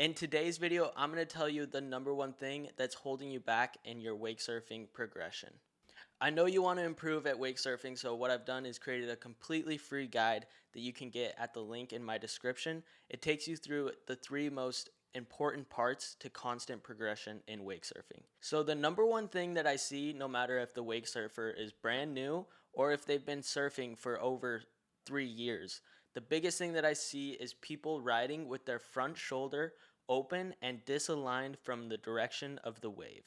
In today's video, I'm going to tell you the number one thing that's holding you back in your wake surfing progression. I know you want to improve at wake surfing, so what I've done is created a completely free guide that you can get at the link in my description. It takes you through the three most important parts to constant progression in wake surfing. So the number one thing that I see, no matter if the wake surfer is brand new or if they've been surfing for over 3 years, the biggest thing that I see is people riding with their front shoulder open and disaligned from the direction of the wave.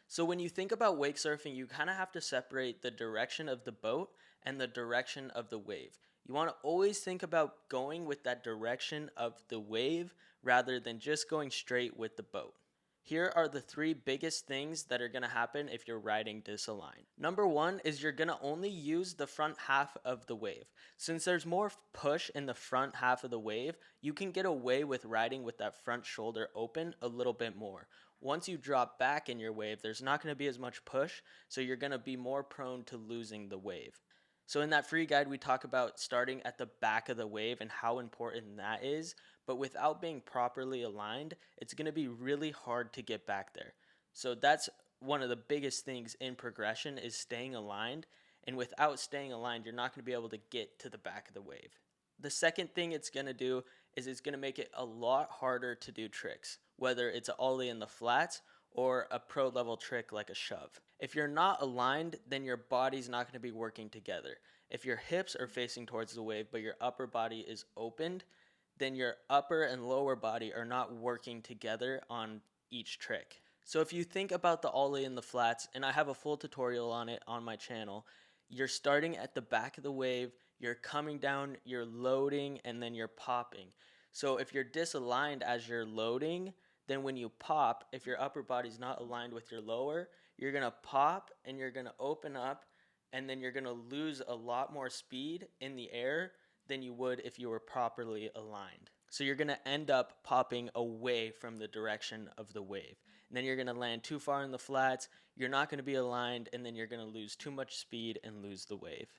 So when you think about wake surfing, you kind of have to separate the direction of the boat and the direction of the wave. You want to always think about going with that direction of the wave rather than just going straight with the boat. Here are the three biggest things that are going to happen if you're riding disaligned. Number one is you're going to only use the front half of the wave. Since there's more push in the front half of the wave, you can get away with riding with that front shoulder open a little bit more. Once you drop back in your wave, there's not going to be as much push, so you're going to be more prone to losing the wave. So in that free guide, we talk about starting at the back of the wave and how important that is, but without being properly aligned, it's going to be really hard to get back there. So that's one of the biggest things in progression is staying aligned, and without staying aligned, you're not going to be able to get to the back of the wave. The second thing it's going to do is it's going to make it a lot harder to do tricks, whether it's an ollie in the flats or a pro level trick like a shove. If you're not aligned, then your body's not going to be working together. If your hips are facing towards the wave but your upper body is opened, then your upper and lower body are not working together on each trick. So if you think about the ollie in the flats, and I have a full tutorial on it on my channel, you're starting at the back of the wave, you're coming down, you're loading, and then you're popping. So if you're disaligned as you're loading, then when you pop, if your upper body's not aligned with your lower, you're going to pop and you're going to open up, and then you're going to lose a lot more speed in the air than you would if you were properly aligned. So you're going to end up popping away from the direction of the wave. And then you're going to land too far in the flats, you're not going to be aligned, and then you're going to lose too much speed and lose the wave.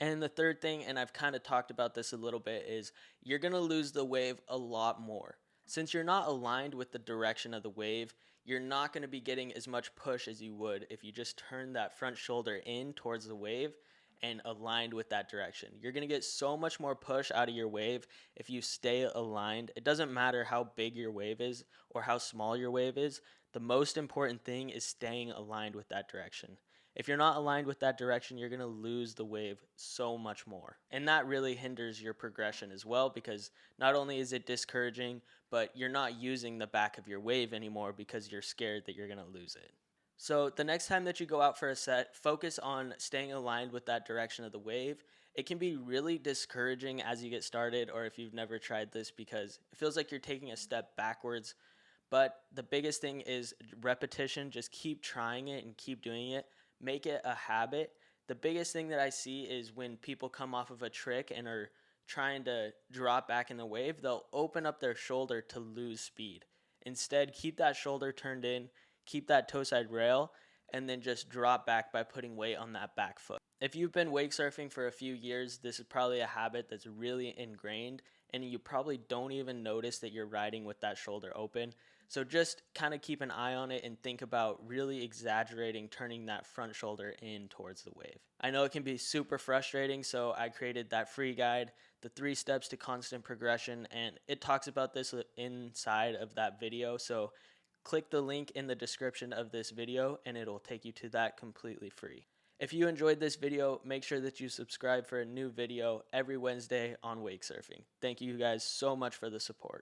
And the third thing, and I've kind of talked about this a little bit, is you're going to lose the wave a lot more. Since you're not aligned with the direction of the wave, you're not going to be getting as much push as you would if you just turn that front shoulder in towards the wave and aligned with that direction. You're going to get so much more push out of your wave if you stay aligned. It doesn't matter how big your wave is or how small your wave is. The most important thing is staying aligned with that direction. If you're not aligned with that direction, you're going to lose the wave so much more. And that really hinders your progression as well, because not only is it discouraging, but you're not using the back of your wave anymore because you're scared that you're going to lose it. So the next time that you go out for a set, focus on staying aligned with that direction of the wave. It can be really discouraging as you get started, or if you've never tried this, because it feels like you're taking a step backwards. But the biggest thing is repetition. Just keep trying it and keep doing it. Make it a habit. The biggest thing that I see is when people come off of a trick and are trying to drop back in the wave, they'll open up their shoulder to lose speed. Instead, keep that shoulder turned in, keep that toe side rail, and then just drop back by putting weight on that back foot. If you've been wake surfing for a few years, this is probably a habit that's really ingrained, and you probably don't even notice that you're riding with that shoulder open. So just kind of keep an eye on it and think about really exaggerating turning that front shoulder in towards the wave. I know it can be super frustrating, so I created that free guide, the 3 steps to constant progression, and it talks about this inside of that video. So click the link in the description of this video and it'll take you to that completely free. If you enjoyed this video, make sure that you subscribe for a new video every Wednesday on Wake Surfing. Thank you guys so much for the support.